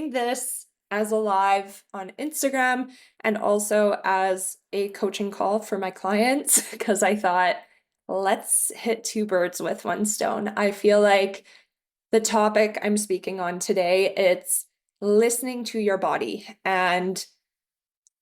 This as a live on Instagram and also as a coaching call for my clients because I thought, let's hit two birds with one stone. I feel like the topic I'm speaking on today, it's listening to your body and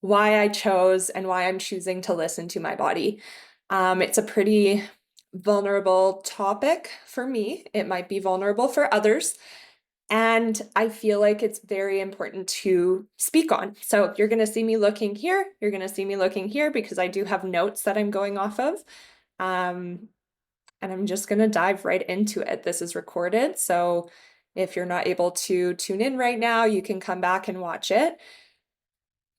why I chose and why I'm choosing to listen to my body. It's a pretty vulnerable topic for me. It might be vulnerable for others. And I feel like it's very important to speak on. So you're going to see me looking here. You're going to see me looking here because I do have notes that I'm going off of. And I'm just going to dive right into it. This is recorded. So if you're not able to tune in right now, you can come back and watch it.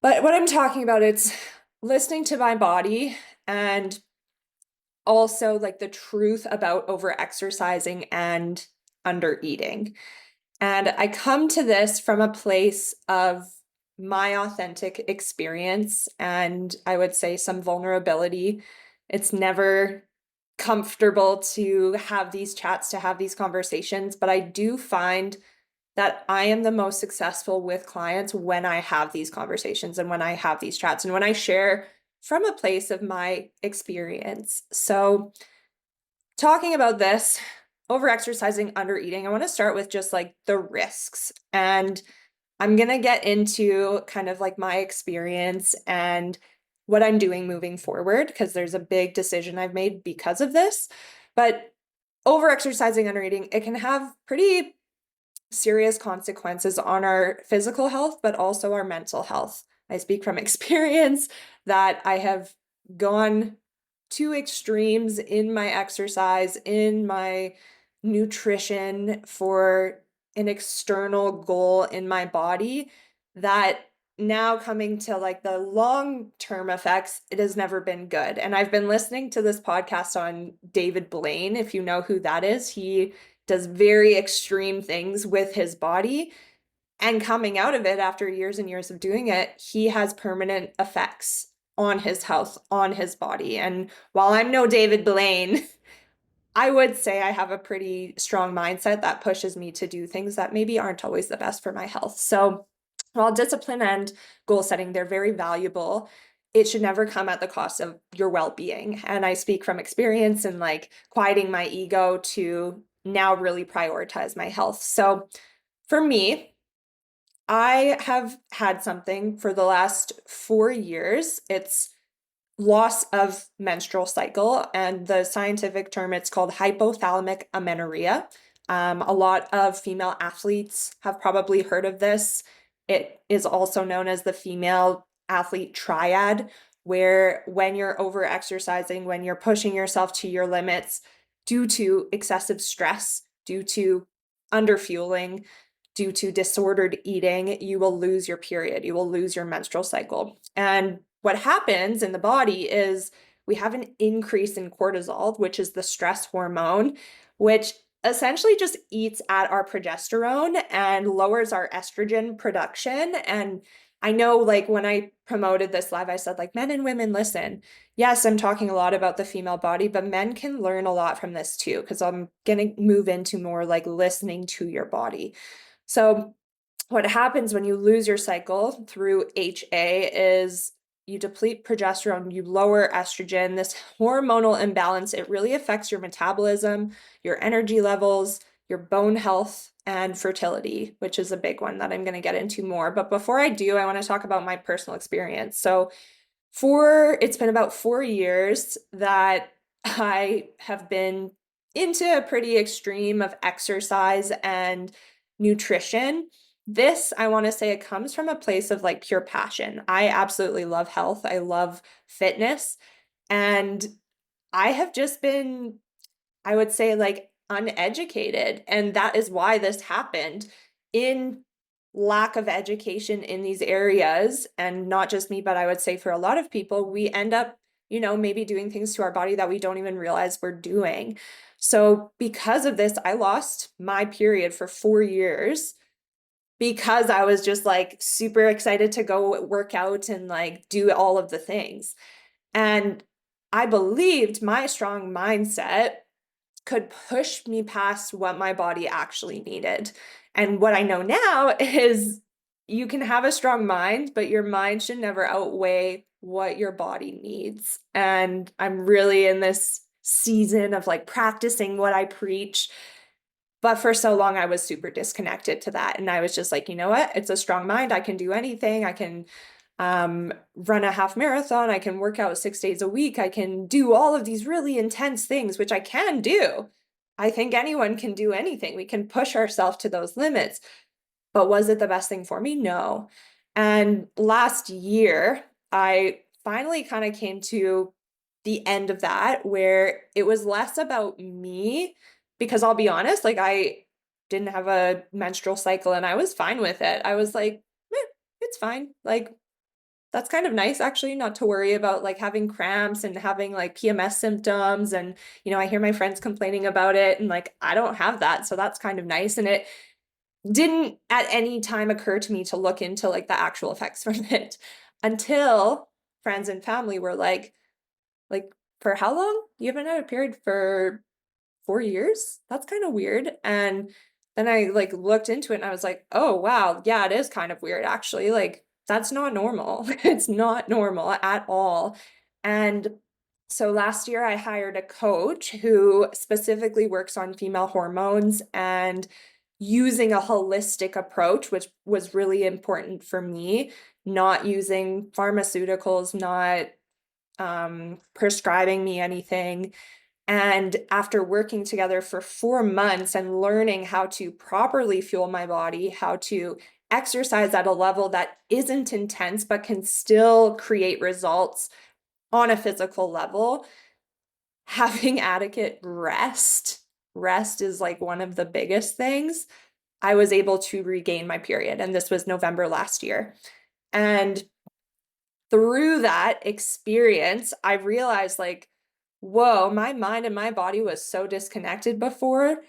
But what I'm talking about, it's listening to my body and also like the truth about over exercising and under eating. And I come to this from a place of my authentic experience and I would say some vulnerability. It's never comfortable to have these chats, to have these conversations, but I do find that I am the most successful with clients when I have these conversations and when I have these chats and when I share from a place of my experience. So, talking about this, over exercising, under eating, I want to start with just like the risks. And I'm going to get into kind of like my experience and what I'm doing moving forward because there's a big decision I've made because of this. But over exercising, under eating, it can have pretty serious consequences on our physical health, but also our mental health. I speak from experience that I have gone to extremes in my exercise, in my nutrition for an external goal in my body that now coming to like the long-term effects, it has never been good. And I've been listening to this podcast on David Blaine, if you know who that is. He does very extreme things with his body. And coming out of it after years and years of doing it, he has permanent effects on his health, on his body. And while I'm no David Blaine, I would say I have a pretty strong mindset that pushes me to do things that maybe aren't always the best for my health. So while discipline and goal setting, they're very valuable, it should never come at the cost of your well-being. And I speak from experience and like quieting my ego to now really prioritize my health. So for me, I have had something for the last 4 years. It's loss of menstrual cycle, and the scientific term, it's called hypothalamic amenorrhea. A lot of female athletes have probably heard of this. It is also known as the female athlete triad, where when you're over exercising, when you're pushing yourself to your limits due to excessive stress, due to underfueling, due to disordered eating, you will lose your period, you will lose your menstrual cycle. And what happens in the body is we have an increase in cortisol, which is the stress hormone, which essentially just eats at our progesterone and lowers our estrogen production. And I know, like, when I promoted this live, I said, like, men and women, listen. Yes, I'm talking a lot about the female body, but men can learn a lot from this too, because I'm going to move into more like listening to your body. So what happens when you lose your cycle through HA is you deplete progesterone, you lower estrogen, this hormonal imbalance, it really affects your metabolism, your energy levels, your bone health, and fertility, which is a big one that I'm going to get into more. But before I do, I want to talk about my personal experience. So it's been about 4 years that I have been into a pretty extreme of exercise and nutrition. This, I want to say, it comes from a place of like pure passion. I absolutely love health. I love fitness. And I have just been, I would say, like uneducated. And that is why this happened in lack of education in these areas. And not just me, but I would say for a lot of people, we end up, maybe doing things to our body that we don't even realize we're doing. So because of this, I lost my period for 4 years because I was just like super excited to go work out and like do all of the things. And I believed my strong mindset could push me past what my body actually needed. And what I know now is you can have a strong mind, but your mind should never outweigh what your body needs. And I'm really in this season of like practicing what I preach. But for so long, I was super disconnected to that. And I was just like, you know what? It's a strong mind. I can do anything. I can run a half marathon. I can work out 6 days a week. I can do all of these really intense things, which I can do. I think anyone can do anything. We can push ourselves to those limits. But was it the best thing for me? No. And last year, I finally kind of came to the end of that where it was less about me, because I'll be honest, like I didn't have a menstrual cycle and I was fine with it. I was like, it's fine. Like that's kind of nice actually, not to worry about like having cramps and having like PMS symptoms. And, I hear my friends complaining about it and like I don't have that. So that's kind of nice. And it didn't at any time occur to me to look into like the actual effects from it until friends and family were like, for how long? You haven't had a period for 4 years? That's kind of weird. And then I like looked into it and I was like, oh wow, yeah, it is kind of weird actually. Like that's not normal. It's not normal at all. And so last year I hired a coach who specifically works on female hormones and using a holistic approach, which was really important for me, not using pharmaceuticals, not prescribing me anything. And after working together for 4 months and learning how to properly fuel my body, how to exercise at a level that isn't intense but can still create results on a physical level, having adequate rest is like one of the biggest things. I was able to regain my period, and this was November last year. And through that experience, I realized like, whoa, my mind and my body was so disconnected before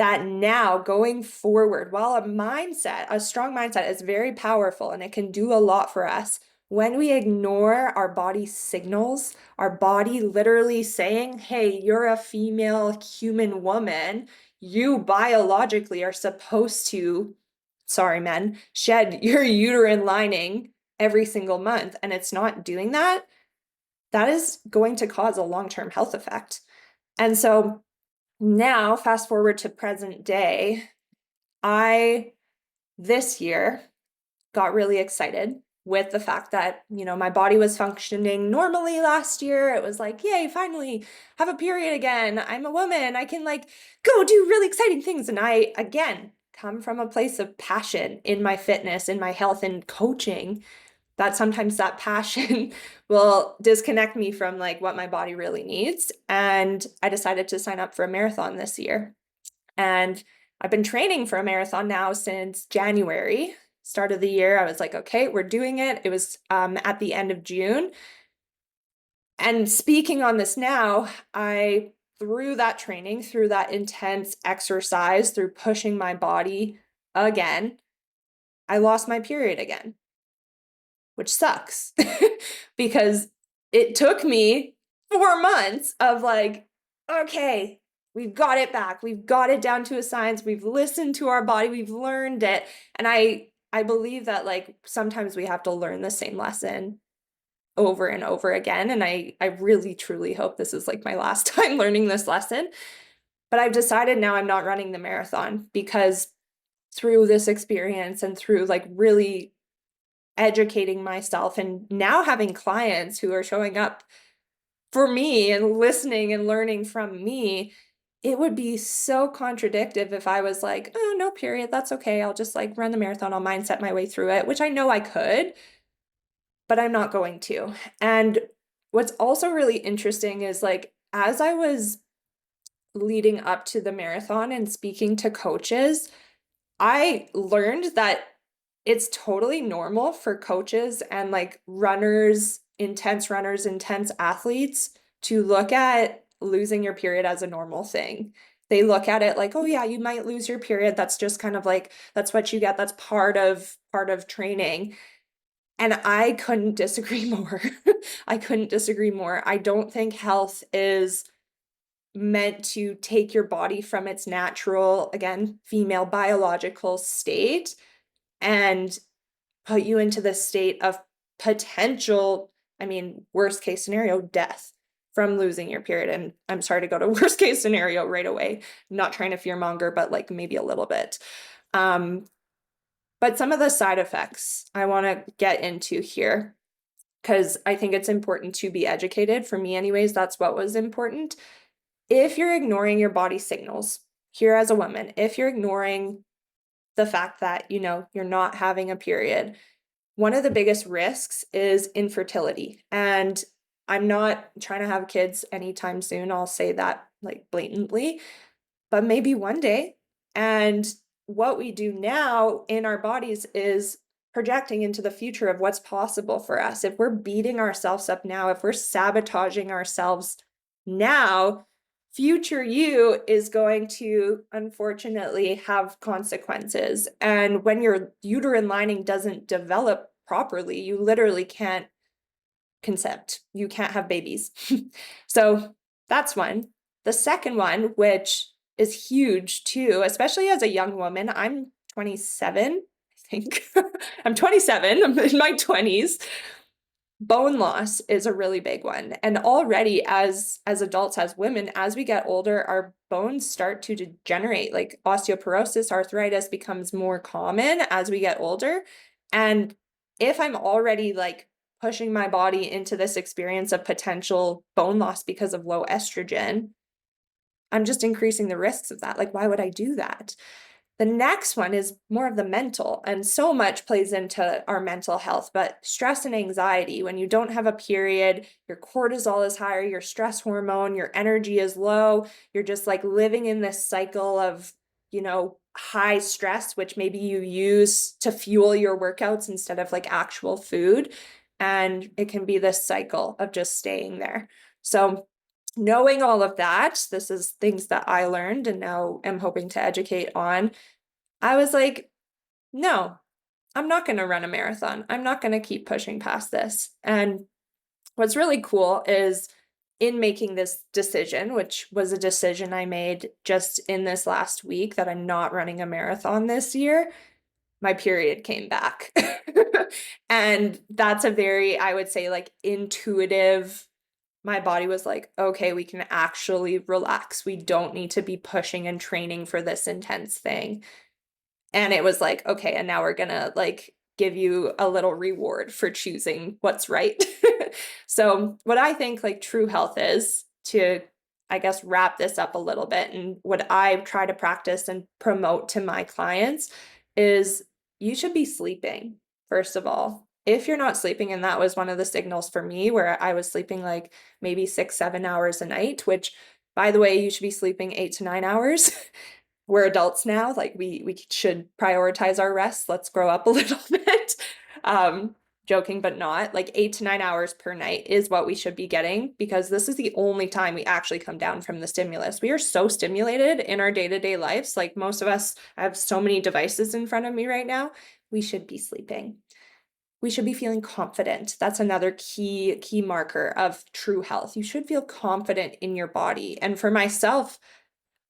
that now going forward, while a strong mindset is very powerful and it can do a lot for us, when we ignore our body signals, our body literally saying, hey, you're a female human woman, you biologically are supposed to, sorry, men, shed your uterine lining every single month, and it's not doing that, that is going to cause a long-term health effect. And so now, fast forward to present day, I this year got really excited with the fact that, my body was functioning normally last year. It was like, yay, finally have a period again. I'm a woman. I can like go do really exciting things. And I, again, come from a place of passion in my fitness, in my health and coaching, that sometimes that passion will disconnect me from like what my body really needs. And I decided to sign up for a marathon this year. And I've been training for a marathon now since January, start of the year. I was like, okay, we're doing it. It was at the end of June. And speaking on this now, through that training, through that intense exercise, through pushing my body again, I lost my period again, which sucks because it took me 4 months of like, okay, we've got it back. We've got it down to a science. We've listened to our body. We've learned it. And I believe that like sometimes we have to learn the same lesson over and over again. And I really truly hope this is like my last time learning this lesson. But I've decided now I'm not running the marathon because through this experience and through like really educating myself and now having clients who are showing up for me and listening and learning from me, it would be so contradictive if I was like, oh, no period, that's okay. I'll just like run the marathon, I'll mindset my way through it, which I know I could, but I'm not going to. And what's also really interesting is like, as I was leading up to the marathon and speaking to coaches, I learned that it's totally normal for coaches and like runners, intense athletes to look at losing your period as a normal thing. They look at it like, oh yeah, you might lose your period. That's just kind of like, that's what you get. That's part of training. And I couldn't disagree more. I couldn't disagree more. I don't think health is meant to take your body from its natural, again, female biological state and put you into this state of potential, I mean, worst case scenario, death from losing your period. And I'm sorry to go to worst case scenario right away. I'm not trying to fearmonger, but like maybe a little bit. But some of the side effects I want to get into here, because I think it's important to be educated. For me, anyways, that's what was important. If you're ignoring your body signals here as a woman, if you're ignoring the fact that, you're not having a period, one of the biggest risks is infertility. And I'm not trying to have kids anytime soon. I'll say that like blatantly, but maybe one day. And what we do now in our bodies is projecting into the future of what's possible for us. If we're beating ourselves up now, if we're sabotaging ourselves now, future you is going to unfortunately have consequences. And when your uterine lining doesn't develop properly, you literally can't consent. You can't have babies. So that's one. The second one, which is huge too, especially as a young woman, I'm 27, I think. I'm 27, I'm in my 20s. Bone loss is a really big one. And already as adults, as women, as we get older, our bones start to degenerate. Like osteoporosis, arthritis becomes more common as we get older. And if I'm already like pushing my body into this experience of potential bone loss because of low estrogen, I'm just increasing the risks of that. Like, why would I do that? The next one is more of the mental, and so much plays into our mental health, but stress and anxiety. When you don't have a period, your cortisol is higher, your stress hormone, your energy is low. You're just like living in this cycle of, high stress, which maybe you use to fuel your workouts instead of like actual food. And it can be this cycle of just staying there. So knowing all of that, this is things that I learned and now am hoping to educate on. I was like, no, I'm not going to run a marathon. I'm not going to keep pushing past this. And what's really cool is in making this decision, which was a decision I made just in this last week that I'm not running a marathon this year, my period came back. And that's a very, I would say, like intuitive. My body was like, okay, we can actually relax. We don't need to be pushing and training for this intense thing. And it was like, okay, and now we're gonna like give you a little reward for choosing what's right. So what I think like true health is, to, I guess, wrap this up a little bit, and what I try to practice and promote to my clients is you should be sleeping, first of all. If you're not sleeping, and that was one of the signals for me where I was sleeping like maybe 6-7 hours a night, which by the way, you should be sleeping 8 to 9 hours. We're adults now, like we should prioritize our rest. Let's grow up a little bit. Joking, but not. Like 8 to 9 hours per night is what we should be getting, because this is the only time we actually come down from the stimulus. We are so stimulated in our day-to-day lives. Like most of us, I have so many devices in front of me right now. We should be sleeping. We should be feeling confident. That's another key marker of true health. You should feel confident in your body. And for myself,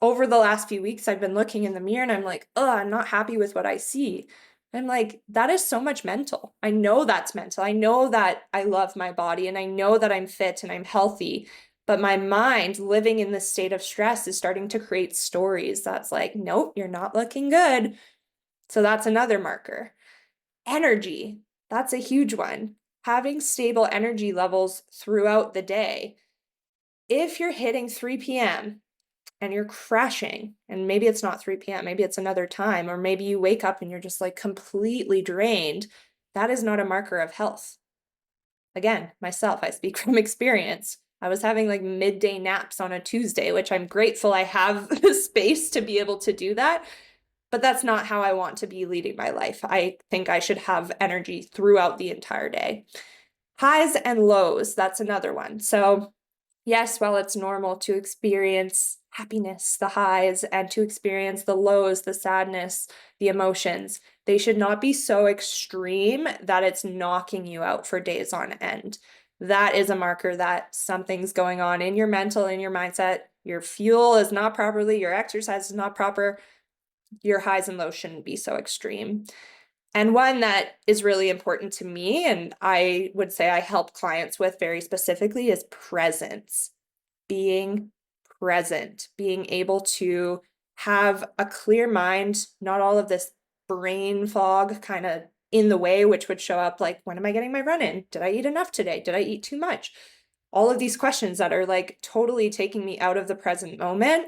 over the last few weeks, I've been looking in the mirror and I'm like, oh, I'm not happy with what I see. I'm like, that is so much mental. I know that's mental. I know that I love my body and I know that I'm fit and I'm healthy. But my mind, living in this state of stress, is starting to create stories that's like, nope, you're not looking good. So that's another marker. Energy, that's a huge one. Having stable energy levels throughout the day. If you're hitting 3 p.m., and you're crashing, and maybe it's not 3 p.m., maybe it's another time, or maybe you wake up and you're just like completely drained, that is not a marker of health. Again, myself, I speak from experience. I was having like midday naps on a Tuesday, which I'm grateful I have the space to be able to do that. But that's not how I want to be leading my life. I think I should have energy throughout the entire day. Highs and lows, that's another one. So yes, while it's normal to experience happiness, the highs, and to experience the lows, the sadness, the emotions, they should not be so extreme that it's knocking you out for days on end. That is a marker that something's going on in your mental, in your mindset. Your fuel is not properly, your exercise is not proper. Your highs and lows shouldn't be so extreme. And one that is really important to me, and I would say I help clients with very specifically, is presence. Being present, being able to have a clear mind, not all of this brain fog kind of in the way, which would show up like, when am I getting my run in? Did I eat enough today? Did I eat too much? All of these questions that are like totally taking me out of the present moment.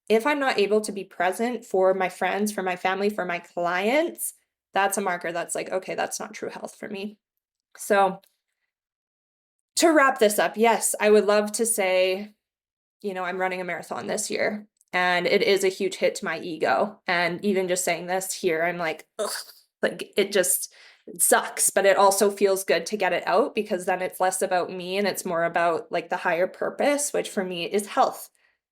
If I'm not able to be present for my friends, for my family, for my clients, that's a marker that's like, okay, that's not true health for me. So to wrap this up, yes, I would love to say, I'm running a marathon this year, and it is a huge hit to my ego. And even just saying this here, I'm like, ugh, like it sucks, but it also feels good to get it out, because then it's less about me and it's more about like the higher purpose, which for me is health.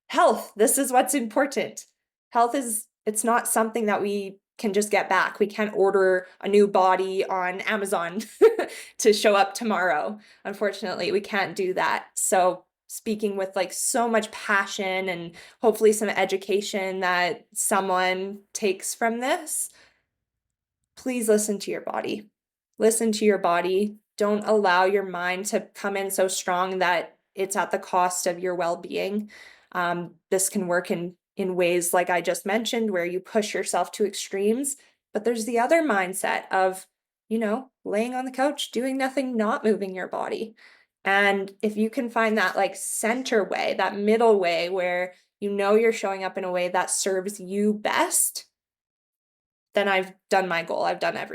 Health, this is what's important. Health it's not something that we can just get back. We can't order a new body on Amazon to show up tomorrow. Unfortunately, we can't do that. So speaking with like so much passion and hopefully some education that someone takes from this, please listen to your body. Listen to your body. Don't allow your mind to come in so strong that it's at the cost of your well-being. This can work in ways like I just mentioned, where you push yourself to extremes. But there's the other mindset of, laying on the couch, doing nothing, not moving your body. And if you can find that like center way, that middle way where you're showing up in a way that serves you best, then I've done my goal. I've done everything.